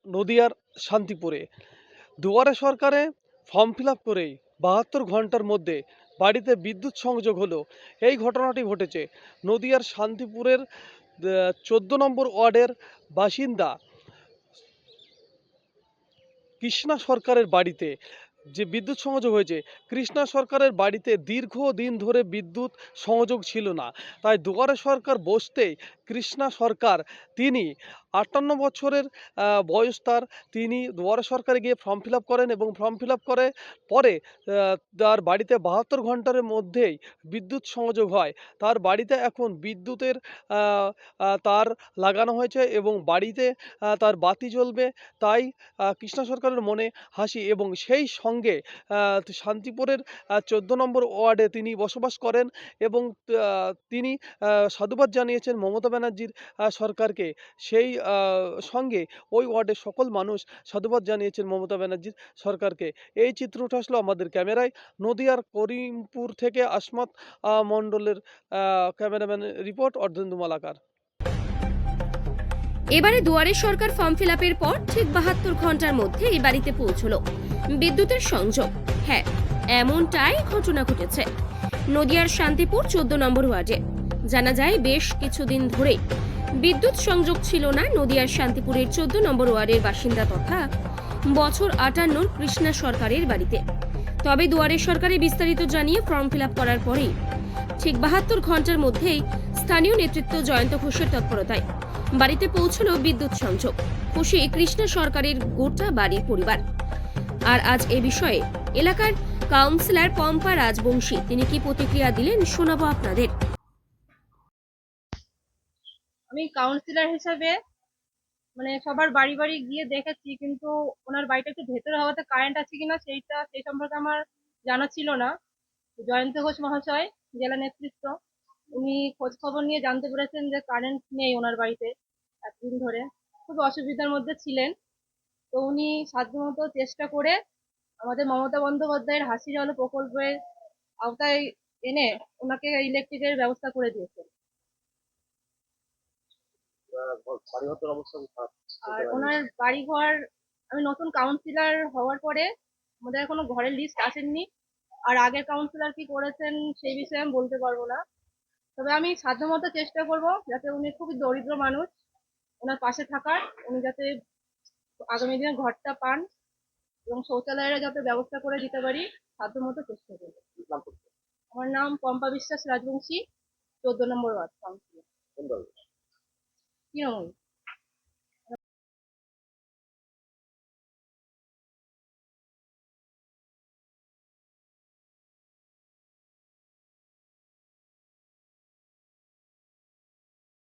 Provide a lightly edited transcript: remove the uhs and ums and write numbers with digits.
নদিয়ার শান্তিপুরে দুয়ারে সরকারে ফর্ম ফিল আপ করেই ৭২ ঘন্টার মধ্যে বাড়িতে বিদ্যুৎ সংযোগ হলো। এই ঘটনাটি ঘটেছে নদিয়ার শান্তিপুরের ১৪ নম্বর ওয়ার্ডের বাসিন্দা কৃষ্ণা সরকারের বাড়িতে যে বিদ্যুৎ সংযোগ হয়েছে। কৃষ্ণা সরকারের বাড়িতে দীর্ঘদিন ধরে বিদ্যুৎ সংযোগ ছিল না, তাই দুয়ারে সরকার বসতেই কৃষ্ণা সরকার তিনি ৫৮ বছরের বয়স তার, তিনি দুয়ারে সরকারে গিয়ে ফর্ম ফিল আপ করেন এবং ফর্ম ফিল আপ করে পরে তার বাড়িতে ৭২ ঘন্টার মধ্যেই বিদ্যুৎ সংযোগ হয়। তার বাড়িতে এখন বিদ্যুতের তার লাগানো হয়েছে এবং বাড়িতে তার বাতি জ্বলবে। তাই কৃষ্ণা সরকারের মনে হাসি এবং সেই সঙ্গে শান্তিপুরের ১৪ নম্বর ওয়ার্ডে তিনি বসবাস করেন এবং তিনি সাধুবাদ জানিয়েছেন মমতা ব্যানার্জির সরকারকে। সেই সঙ্গে ওই ওয়ার্ডের সকল মানুষ সাধুবাদ জানিয়েছেন মমতা ব্যানার্জির সরকারকে। এই চিত্রটা আসলো আমাদের ক্যামেরায়। নদিয়ার করিমপুর থেকে আসমত মণ্ডলের ক্যামেরাম্যানের রিপোর্ট, অর্ধেন্দু মালাকার। এবারে দুয়ারে সরকার ফর্ম ফিল আপের পর ঠিক ৭২ ঘন্টার মধ্যে এই বাড়িতে পৌঁছলো বিদ্যুতের সংযোগ। হ্যাঁ, এমনটাই ঘটনা ঘটেছে নদিয়ার শান্তিপুর ১৪ নম্বর ওয়ার্ডে। জানা যায় বেশ কিছুদিন ধরে বিদ্যুৎ সংযোগ ছিল না নদিয়ার শান্তিপুরের ১৪ নম্বর ওয়ার্ডের বাসিন্দা তথা বছর ৫৮ কৃষ্ণা সরকারের বাড়িতে। তবে দুয়ারে সরকারে বিস্তারিত জানিয়ে ফর্ম ফিল আপ করার পরেই ঠিক ৭২ ঘন্টার মধ্যেই স্থানীয় নেতৃত্ব জয়ন্ত ঘোষের তৎপরতায় বাড়িতে পৌঁছলো বিদ্যুৎ সংযোগ। খুশি কৃষ্ণা সরকারের গোটা বাড়ির পরিবার। আর আজ এ বিষয়ে এলাকার কাউন্সিলর পম্পা রাজবংশী তিনি কি প্রতিক্রিয়া দিলেন শোনাবো আপনাদের। আমি কাউন্সিলর হিসেবে সবার বাড়ি বাড়ি গিয়ে দেখেছি, কিন্তু ওনার বাড়িটা একটু ভেতরে হওয়াতে কারেন্ট আছে কিনা সেই সম্পর্কে আমার জানা ছিল না। জয়ন্ত ঘোষ মহাশয়, জেলা নেতৃত্ব, উনি খোঁজ খবর নিয়ে জানতে পেরেছেন যে কারেন্ট নেই ওনার বাড়িতে এতদিন ধরে, খুব অসুবিধার মধ্যে ছিলেন। তো উনি সাধ্যমতো চেষ্টা করে আমাদের মমতা বন্দ্যোপাধ্যায়ের হাসির আলো প্রকল্পের আওতায় এনে ওনাকে ইলেকট্রিকের ব্যবস্থা করে দিয়েছেন। আর ওনার বাড়িঘর, আমি নতুন কাউন্সিলর হওয়ার পরে আমাদের কোনো ঘরের লিস্ট আসেননি, আর আগের কাউন্সিলর কি করেছেন সেই বিষয়ে আমি বলতে পারবো না। তবে আমি সাধ্যমতো চেষ্টা করব যাতে উনি খুবই দরিদ্র মানুষ, ওনার পাশে থাকার, উনি যাতে আগামী দিনে ঘরটা পান এবং শৌচালয়ের যাতে ব্যবস্থা করে দিতে পারি, সাধ্যমতো চেষ্টা করবো। আমার নাম পম্পা বিশ্বাস রাজবংশী, ১৪ নম্বর ওয়ার্ড কাউন্সিলর, তৃণমূল।